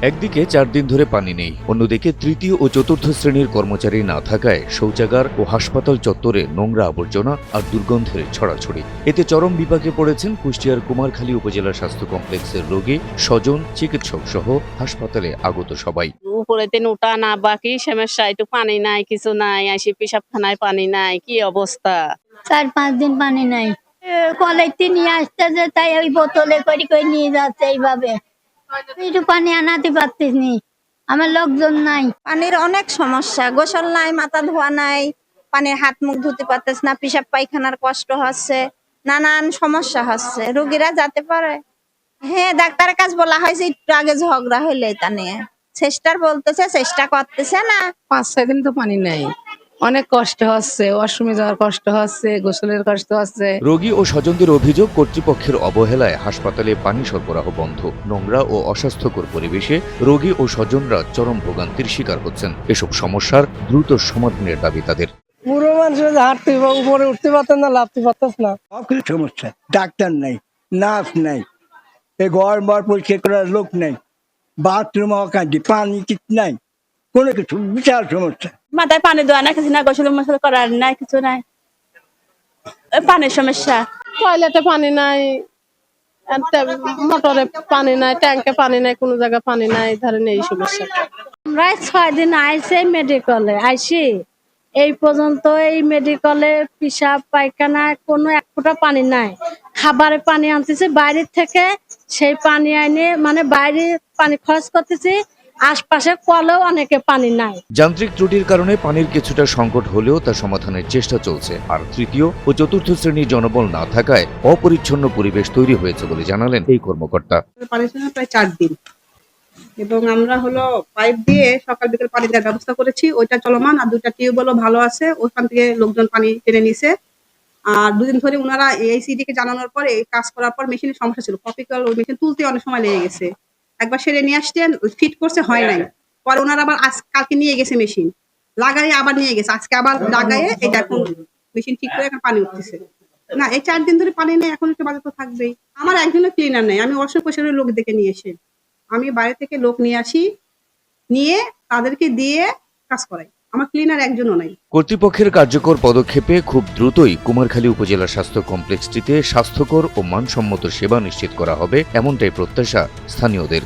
একদিকে 4 দিন ধরে পানি নেই, অন্যদিকে তৃতীয় ও চতুর্থ শ্রেণীর কর্মচারী না থাকায় শৌচাগার ও হাসপাতাল চত্বরে নোংরা আবর্জনা আর দুর্গন্ধের ছড়াছড়ি। এতে চরম বিপাকে পড়েছেন কুষ্টিয়ার কুমারখালী উপজেলা স্বাস্থ্য কমপ্লেক্সের রোগী, স্বজন, চিকিৎসক সহ হাসপাতালে আগত সবাই। উপরেতে নোটা না বাকি সমস্যা, একটু পানি নাই, কিছু নাই, আসি পেশাবখানায় পানি নাই, কি অবস্থা। 4-5 দিন পানি নাই, কলেজে নিয়ে আসতেছে, তাই ওই বোতলে করে নিয়ে যাচ্ছে। এইভাবে একটু পানি আনাতে পারতেছি, আমার লোকজন নাই। পানির অনেক সমস্যা, গোসল নাই, মাথা ধোয়া নাই, পানির হাত মুখ ধুতে পারতেছে না, পেশাব পায়খানার কষ্ট হচ্ছে, নানান সমস্যা হচ্ছে, রোগীরা যেতে পারে। হ্যাঁ, ডাক্তারের কাছে বলা হয়েছে একটু আগে ঝগড়া হইলে তা নিয়ে চেষ্টা বলতেছে, চেষ্টা করতেছে না। 5-6 দিন তো পানি নাই, অনেক কষ্ট হচ্ছে, ওয়াশরুমে যাওয়ার কষ্ট হচ্ছে, গোসলের কষ্ট হচ্ছে। রোগী ও স্বজনদের অভিযোগ, কর্তৃপক্ষের অবহেলায় হাসপাতালে পানি সরবরাহ বন্ধ। নোংরা ও অস্বাস্থ্যকর পরিবেশে রোগী ও স্বজনরা চরম ভোগান্তির শিকার হচ্ছেন। এসব সমস্যার দ্রুত সমাধানের দাবি তাদের। পুরো মানুষের হাঁটতে উপরে উঠতে পারতেন না, লাফতে পারতেন না। সবকিছু সমস্যা, ডাক্তার নাই, নার্স নাই, এই ঘর বার পরিষ্কার করার লোক নাই, বাথরুম অকান্তি, পানি কিছু নাই, কোনো কিছু বিশাল সমস্যা। মাথায় পানি দেওয়া না, কিছু না, গোসল মোসল করার নাই, কিছু নাই, পানির সমস্যা। টয়লেটে পানি নাই, মোটরে পানি নাই, ট্যাঙ্কে পানি নাই, কোনো জায়গায় পানি নাই, ধরেন এই সমস্যা। আমরা 6 দিন আইসি মেডিকেলে, আইসি এই পর্যন্ত এই মেডিকেলে পেশাব পায়খানায় কোনো এক ফোঁটা পানি নাই। খাবারে পানি আনতেছে বাইরে থেকে, সেই পানি আইনে মানে বাইরে পানি খরচ করতেছি, আশপাশে কলেও অনেকে পানি নাই। যান্ত্রিক ত্রুটির কারণে পানির কিছুটা সংকট হলেও তা সমাধানের চেষ্টা চলছে। আর তৃতীয় ও চতুর্থ শ্রেণীর জনবল না থাকায় অপরিচ্ছন্ন পরিবেশ তৈরি হয়েছে বলে জানালেন এই কর্মকর্তা। পানির জন্য প্রায় 4 দিন, এবং আমরা হলো পাইপ দিয়ে সকাল বিকেল পানি দেওয়ার ব্যবস্থা করেছি, ওইটা চলমান। আর 2টা টিউবওয়েলও ভালো আছে, ওখান থেকে লোকজন পানি টেনে নিছে। আর 2 দিন ধরে ওনারা এইসিডি কে জানানোর পরে কাজ করার পর মেশিনের সমস্যা ছিল, কপিক্যাল ওই মেশিন তুলতে অনেক সময় লেগে গেছে। একবার সেরে নিয়ে আসছেন, ফিট করছে, হয় নাই। পরে ওনারা আবার কালকে নিয়ে গেছে মেশিন লাগাই, আবার নিয়ে গেছে, আজকে আবার লাগায়ে এটা এখন মেশিন ঠিক করে এখন পানি উঠতেছে না। এই 4 দিন ধরে পানি নেই, এখন একটু বাজে তো থাকবেই। আমার একজনের ক্লিনার নেই, আমি অল্প পয়সার লোক দেখে নিয়ে এসে, আমি বাইরে থেকে লোক নিয়ে আসি, নিয়ে তাদেরকে দিয়ে কাজ করাই। আমার ক্লিনার একজনও নাই। কর্তৃপক্ষের কার্যকর পদক্ষেপে খুব দ্রুতই কুমারখালী উপজেলা স্বাস্থ্য কমপ্লেক্সটিতে স্বাস্থ্যকর ও মানসম্মত সেবা নিশ্চিত করা হবে, এমনটাই প্রত্যাশা স্থানীয়দের।